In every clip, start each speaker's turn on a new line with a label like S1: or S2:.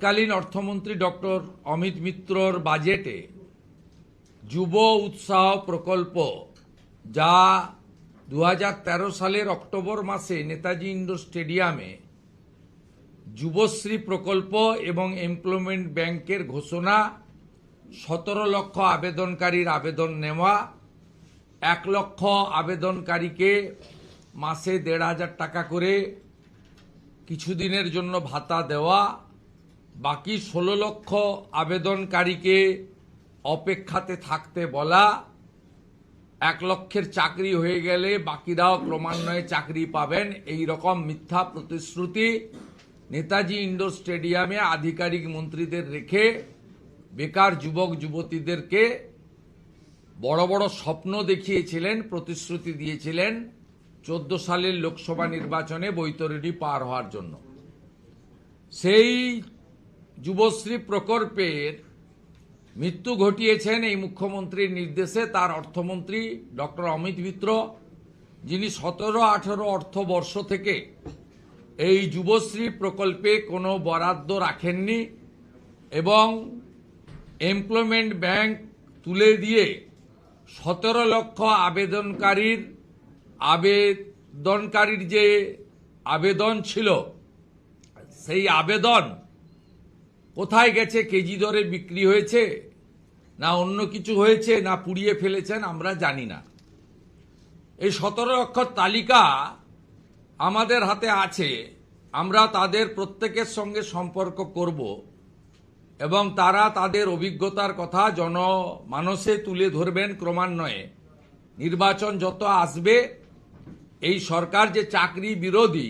S1: তৎকালীন অর্থমন্ত্রী ডক্টর অমিত মিত্রর বাজেটে যুব উৎসাহ প্রকল্প, যা 2013 সালের অক্টোবর মাসে নেতাজি ইন্ডোর স্টেডিয়ামে যুবশ্রী প্রকল্প এবং এমপ্লয়মেন্ট ব্যাংকের ঘোষণা, 17 লক্ষ আবেদনকারীর আবেদন নেওয়া, 1 লক্ষ আবেদনকারীকে মাসে 1,500 টাকা করে কিছুদিনের জন্য ভাতা দেওয়া, বাকি 16 লক্ষ আবেদনকারীকে অপেক্ষাতে থাকতে বলা, 1 লক্ষের চাকরি হয়ে গেলে বাকিরাও ক্রমান্বয়ে চাকরি পাবেন, এই রকম মিথ্যা প্রতিশ্রুতি নেতাজি ইন্ডোর স্টেডিয়ামে আধিকারিক মন্ত্রীদের রেখে বেকার যুবক যুবতীদেরকে বড় বড় স্বপ্ন দেখিয়েছিলেন, প্রতিশ্রুতি দিয়েছিলেন 14 সালের লোকসভা নির্বাচনে বৈতরণী পার হওয়ার জন্য। সেই যুবশ্রী প্রকল্পের মৃত্যু ঘটিয়েছেন এই মুখ্যমন্ত্রীর নির্দেশে তার অর্থমন্ত্রী ডক্টর অমিত মিত্র, যিনি 17-18 অর্থবর্ষ থেকে এই যুবশ্রী প্রকল্পে কোনো বরাদ্দ রাখেননি এবং এমপ্লয়মেন্ট ব্যাংক তুলে দিয়ে 17 লক্ষ আবেদনকারীর যে আবেদন ছিল, সেই আবেদন কোথায় গেছে? কেজি দরে বিক্রি হয়েছে, না অন্য কিছু হয়েছে, না পুড়িয়ে ফেলেছেন, আমরা জানি না। এই 17 লক্ষর তালিকা আমাদের হাতে আছে, আমরা তাদের প্রত্যেকের সঙ্গে সম্পর্ক করব এবং তারা তাদের অভিজ্ঞতার কথা জনমানসে তুলে ধরবেন ক্রমান্বয়ে। নির্বাচন যত আসবে, এই সরকার যে চাকরি বিরোধী,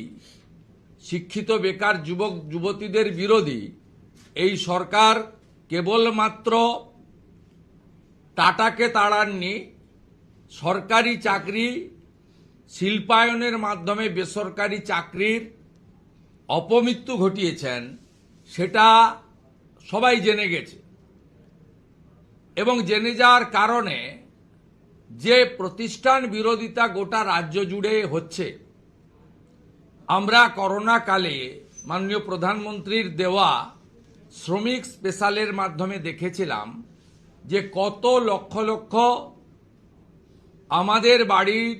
S1: শিক্ষিত বেকার যুবক যুবতীদের বিরোধী, এই সরকার কেবলমাত্র টাটাকে তাড়াননি, সরকারি চাকরি শিল্পায়নের মাধ্যমে বেসরকারি চাকরির অপমৃত্যু ঘটিয়েছেন, সেটা সবাই জেনে গেছে। এবং জেনে যাওয়ার কারণে যে প্রতিষ্ঠান বিরোধিতা গোটা রাজ্য জুড়ে হচ্ছে, আমরা করোনা কালে মাননীয় প্রধানমন্ত্রীর দেওয়া শ্রমিক স্পেশালের মাধ্যমে দেখেছিলাম যে কত লক্ষ লক্ষ আমাদের বাড়ির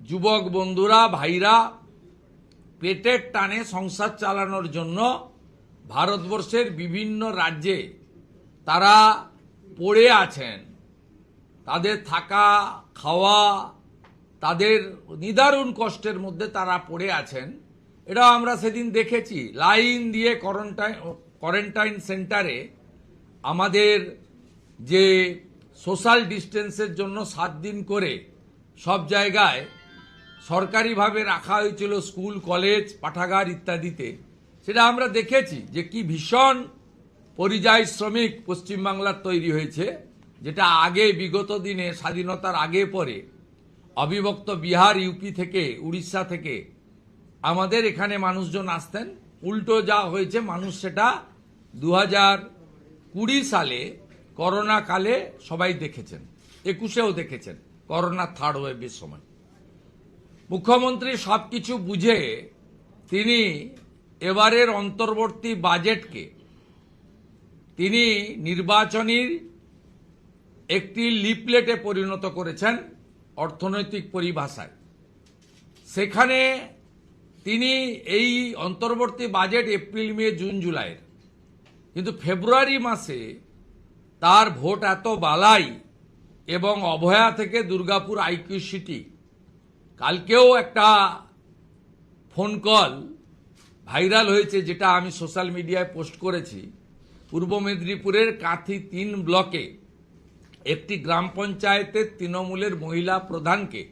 S1: যুবক বন্ধুরা, ভাইরা পেটের টানে সংসার চালানোর জন্য ভারতবর্ষের বিভিন্ন রাজ্যে তারা পড়ে আছেন। তাদের থাকা খাওয়া, তাদের নিদারুণ কষ্টের মধ্যে তারা পড়ে আছেন। এটাও আমরা সেদিন দেখেছি। লাইন দিয়ে কোয়ারেন্টাইন সেন্টারে আমাদের যে সোশ্যাল ডিস্টেন্সের জন্য 7 দিন করে সব জায়গায় সরকারিভাবে রাখা হয়েছিল, স্কুল, কলেজ, পাঠাগার ইত্যাদিতে, সেটা আমরা দেখেছি যে কি ভীষণ পরিযায়ী শ্রমিক পশ্চিমবাংলার তৈরি হয়েছে, যেটা আগে বিগত দিনে স্বাধীনতার আগে পরে অবিভক্ত বিহার, ইউপি থেকে, উড়িষ্যা থেকে আমাদের এখানে মানুষজন আসতেন। উল্টো যা হয়েছে, মানুষ সেটা 2020 সালে করোনা কালে সবাই দেখেছেন, 21-এও দেখেছেন, করোনা থার্ড ওয়েভের সময়। মুখ্যমন্ত্রী সবকিছু বুঝে তিনি এবারের অন্তর্বর্তী বাজেটকে তিনি নির্বাচনীর একটি লিফলেটে পরিণত করেছেন অর্থনৈতিক পরিভাষায়। সেখানে তিনি এই অন্তর্বর্তী বাজেট এপ্রিল, মে, জুন, জুলাইয়ের, কিন্তু ফেব্রুয়ারি মাসে তার ভোট এত বালাই এবং অভয়া থেকে দুর্গাপুর আইকিউ সিটি, কালকেও একটা ফোন কল ভাইরাল হয়েছে, যেটা আমি সোশ্যাল মিডিয়ায় পোস্ট করেছি। পূর্ব মেদিনীপুরের কাঁথি 3 ব্লকে একটি গ্রাম পঞ্চায়েতের তৃণমূলের মহিলা প্রধানকে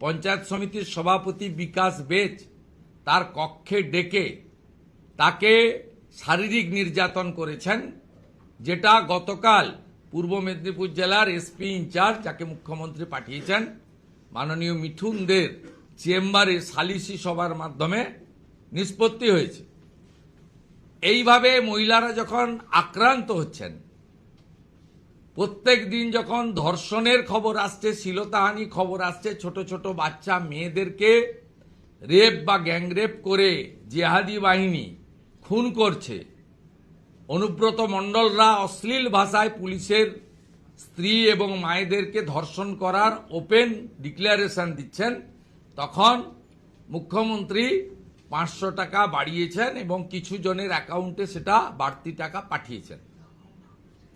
S1: পঞ্চায়েত সমিতির সভাপতি বিকাশ বেজ তার কক্ষে ডেকে তাকে শারীরিক নির্যাতন করেছেন, যেটা গতকাল পূর্ব মেদিনীপুর জেলার এসপি ইনচার্জ, যাকে মুখ্যমন্ত্রী পাঠিয়েছেন, মাননীয় মিঠুন দের চেম্বারে সালিসি সভার মাধ্যমে নিষ্পত্তি হয়েছে। এইভাবে মহিলারা যখন আক্রান্ত হচ্ছেন, প্রত্যেক দিন যখন ধর্ষণের খবর আসছে, শ্লীলতাহানি খবর আসছে, ছোট ছোট বাচ্চা মেয়েদেরকে রেপ বা গ্যাংরেপ করে জিহাদি বাহিনী খুন করছে, অনুব্রত মণ্ডলরা অশ্লীল ভাষায় পুলিশের স্ত্রী এবং মায়েদেরকে ধর্ষণ করার ওপেন ডিক্লারেশন দিচ্ছেন, তখন মুখ্যমন্ত্রী 500 টাকা বাড়িয়েছেন এবং কিছু জনের অ্যাকাউন্টে সেটা বাড়তি টাকা পাঠিয়েছেন।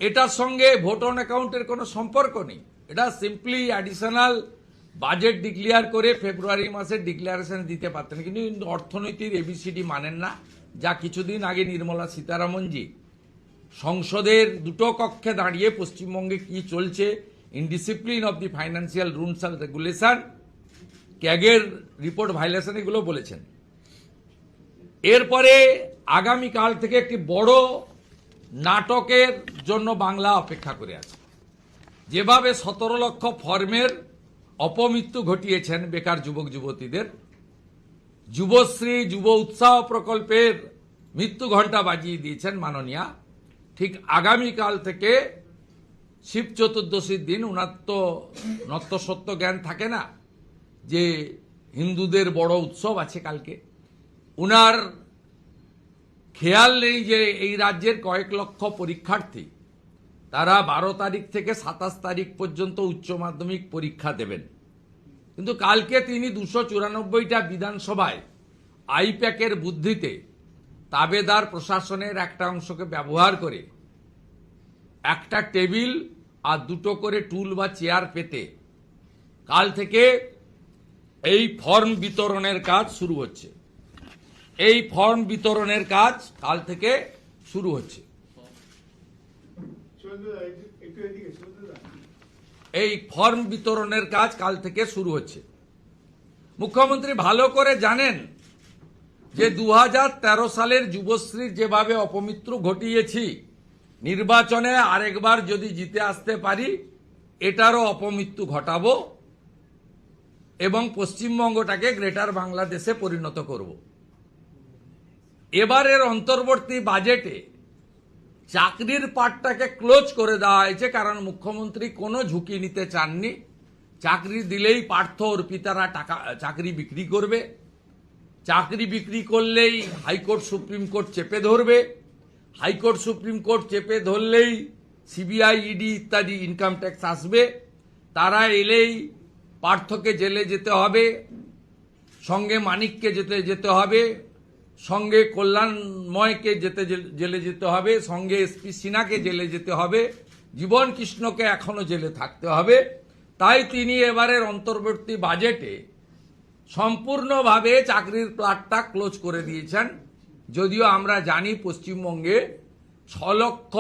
S1: এটার সঙ্গে ভোট অন অ্যাকাউন্টের কোনো সম্পর্ক নেই। এটা সিম্পলি অ্যাডিশনাল বাজেট ডিক্লেয়ার করে ফেব্রুয়ারি মাসের ডিক্লারেশন দিতে পারতেন, কিন্তু অর্থনীতির এবিসিডি মানেন না। যা কিছুদিন আগে নির্মলা সীতারামনজি সংসদের দুটো কক্ষে দাঁড়িয়ে পশ্চিমবঙ্গে কি চলছে, indiscipline of the financial rules and regulation, ক্যাগের রিপোর্ট ভাইলেশন, এগুলো বলেছেন। এরপরে আগামীকাল থেকে একটি বড় নাটকের জন্য বাংলা অপেক্ষা করে আছে। যেভাবে 17 লক্ষ ফর্মের অপমৃত্যু ঘটিয়েছেন বেকার যুবক যুবতীদের, যুবশ্রী যুব উৎসাহ প্রকল্পের মৃত্যু ঘণ্টা বাজিয়ে দিয়েছেন মাননীয়া, ঠিক আগামীকাল থেকে শিব চতুর্দশীর দিন, উনার তো নত্যসত্য জ্ঞান থাকে না যে হিন্দুদের বড় উৎসব আছে কালকে, উনার খেয়াল নেই যে এই রাজ্যের কয়েক লক্ষ পরীক্ষার্থী তারা 12 তারিখ থেকে 27 তারিখ পর্যন্ত উচ্চ মাধ্যমিক পরীক্ষা দেবেন। কিন্তু কালকে তিনি 294টা বিধানসভায় আইপ্যাকের বুদ্ধিতে তাবেদার প্রশাসনের একটা অংশকে ব্যবহার করে একটা টেবিল আর দুটো করে টুল বা চেয়ার পেতে কাল থেকে এই ফর্ম বিতরণের কাজ শুরু হচ্ছে। এই ফর্ম বিতরণের কাজ কাল থেকে শুরু হচ্ছে। এই ফর্ম বিতরণের কাজ কাল থেকে শুরু হচ্ছে। মুখ্যমন্ত্রী ভালো করে জানেন যে 2013 সালের যুবশ্রীর যেভাবে অপমৃত্যু ঘটিয়েছি, নির্বাচনে আরেকবার যদি জিতে আসতে পারি এটারও অপমৃত্যু ঘটাবো এবং পশ্চিমবঙ্গটাকে গ্রেটার বাংলাদেশে পরিণত করব। এবারের অন্তর্বর্তী বাজেটে চাকরির পাটটাকে ক্লোজ করে দেওয়া হয়েছে, কারণ মুখ্যমন্ত্রী কোনো ঝুঁকি নিতে চাননি। চাকরি দিলেই পার্থ অর্পিতারা চাকরি বিক্রি করবে, চাকরি বিক্রি করলেই হাইকোর্ট সুপ্রিম কোর্ট চেপে ধরবে, হাইকোর্ট সুপ্রিম কোর্ট চেপে ধরলেই সিবিআই ইডি ইত্যাদি ইনকাম ট্যাক্স আসবে, তারা এলেই পার্থকে জেলে যেতে হবে, সঙ্গে মানিককে যেতে হবে, সঙ্গে কল্যাণময়কে জেলে যেতে হবে, সঙ্গে এসপি সিনহাকে জেলে যেতে হবে, জীবন কৃষ্ণকে এখনো জেলে থাকতে হবে। তাই তিনি এবারের অন্তর্বর্তী বাজেটে সম্পূর্ণভাবে চাকরির প্লাটটা ক্লোজ করে দিয়েছেন। যদিও আমরা জানি পশ্চিমবঙ্গে 6 লক্ষ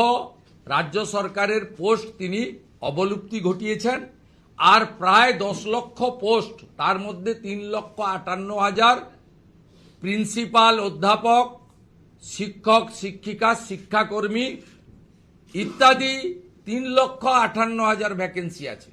S1: রাজ্য সরকারের পোস্ট তিনি অবলুপ্তি ঘটিয়েছেন, আর প্রায় 10 লক্ষ পোস্ট, তার মধ্যে 3,58,000 প্রিন্সিপাল, অধ্যাপক, শিক্ষক, শিক্ষিকা, শিক্ষাকর্মী ইত্যাদি 3,58,000 ভ্যাকেন্সি আছে।